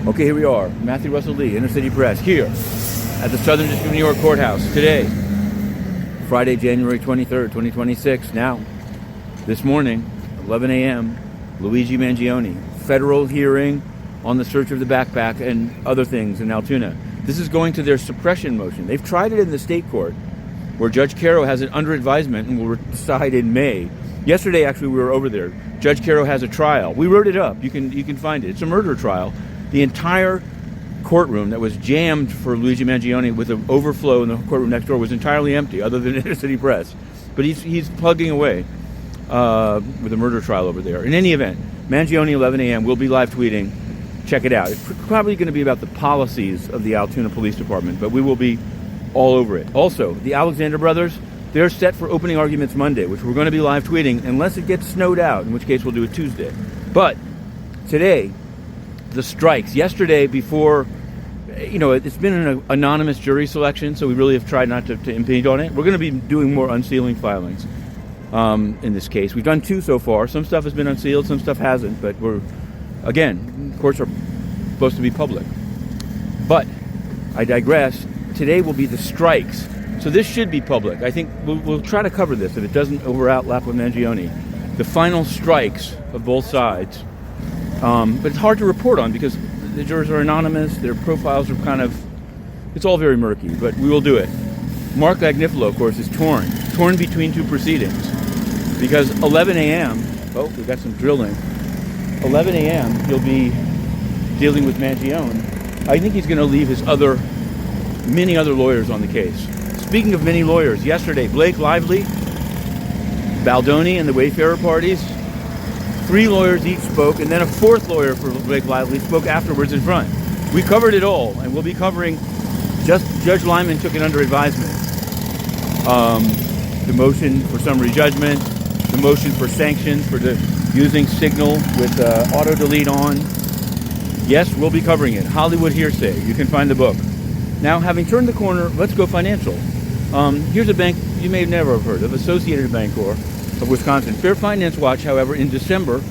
Okay, here we are. Matthew Russell Lee, Inner City Press, here at the Southern District of New York Courthouse today, Friday, January 23rd, 2026. Now, this morning, 11 a.m., Luigi Mangione, federal hearing on the search of the backpack and other things in Altoona. This is going to their suppression motion. They've tried it in the state court, where Judge Caro has it under advisement and will decide in May. Yesterday, actually, we were over there. Judge Caro has a trial. We wrote it up. You can find it. It's a murder trial. The entire courtroom that was jammed for Luigi Mangione with an overflow in the courtroom next door was entirely empty, other than Inner City Press. But he's plugging away with a murder trial over there. In any event, Mangione, 11 a.m. We'll be live tweeting. Check it out. It's probably going to be about the policies of the Altoona Police Department, but we will be all over it. Also, the Alexander brothers, they're set for opening arguments Monday, which we're going to be live tweeting, unless it gets snowed out, in which case we'll do it Tuesday. But today, the strikes. Yesterday, before, it's been an anonymous jury selection, so we really have tried not to impede on it. We're going to be doing more unsealing filings in this case. We've done 2 so far. Some stuff has been unsealed, some stuff hasn't, but courts are supposed to be public. But I digress. Today will be the strikes. So this should be public. I think we'll try to cover this if it doesn't overlap with Mangione. The final strikes of both sides. But it's hard to report on because the jurors are anonymous. Their profiles are it's all very murky, but we will do it. Mark Agnifilo, of course, is torn between 2 proceedings because 11 a.m., we've got some drilling. 11 a.m., he'll be dealing with Mangione. I think he's going to leave his many other lawyers on the case. Speaking of many lawyers, yesterday, Blake Lively, Baldoni, and the Wayfarer parties, 3 lawyers each spoke, and then a 4th lawyer for Blake Lively spoke afterwards in front. We covered it all, and we'll be covering Judge Lyman took it under advisement. The motion for summary judgment, the motion for sanctions for using Signal with auto-delete on. Yes, we'll be covering it. Hollywood Hearsay. You can find the book. Now, having turned the corner, let's go financial. Here's a bank you may never have heard of, Associated Bancorp of Wisconsin. Fair Finance Watch, however, in December,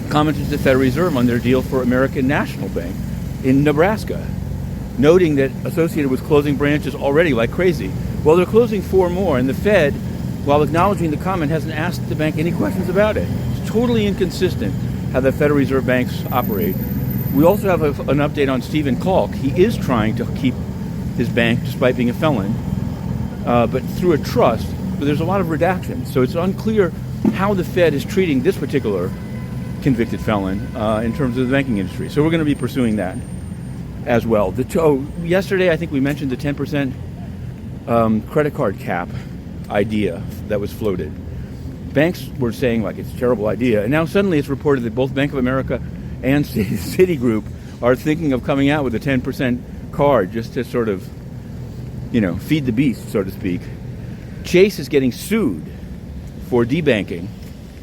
commented to the Federal Reserve on their deal for American National Bank in Nebraska, noting that Associated was closing branches already like crazy. Well, they're closing 4 more, and the Fed, while acknowledging the comment, hasn't asked the bank any questions about it. It's totally inconsistent how the Federal Reserve banks operate. We also have an update on Stephen Kalk. He is trying to keep his bank, despite being a felon, but through a trust. But there's a lot of redactions, so it's unclear how the Fed is treating this particular convicted felon in terms of the banking industry. So we're going to be pursuing that as well. Yesterday, I think we mentioned the 10% credit card cap idea that was floated. Banks were saying it's a terrible idea, and now suddenly it's reported that both Bank of America and Citigroup are thinking of coming out with a 10% card just to sort of, feed the beast, so to speak. Chase is getting sued for debanking.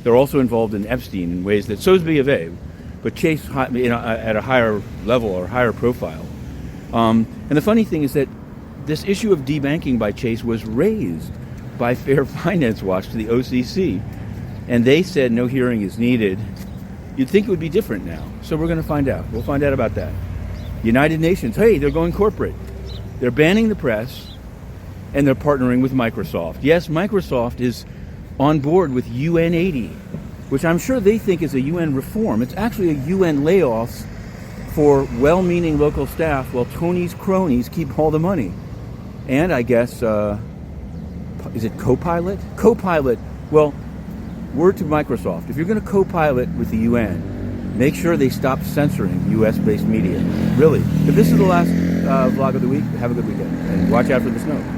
They're also involved in Epstein in ways that, so is BofA, but Chase at a higher level or higher profile. And the funny thing is that this issue of debanking by Chase was raised by Fair Finance Watch to the OCC, and they said no hearing is needed. You'd think it would be different now, so we're going to find out. We'll find out about that. United Nations, hey, they're going corporate. They're banning the press, and they're partnering with Microsoft. Yes, Microsoft is on board with UN 80, which I'm sure they think is a UN reform. It's actually a UN layoffs for well-meaning local staff while Tony's cronies keep all the money. And I guess, is it Copilot? Copilot, well, word to Microsoft, if you're going to co-pilot with the UN, make sure they stop censoring U.S.-based media. Really. If this is the last vlog of the week, have a good weekend. And watch out for the snow.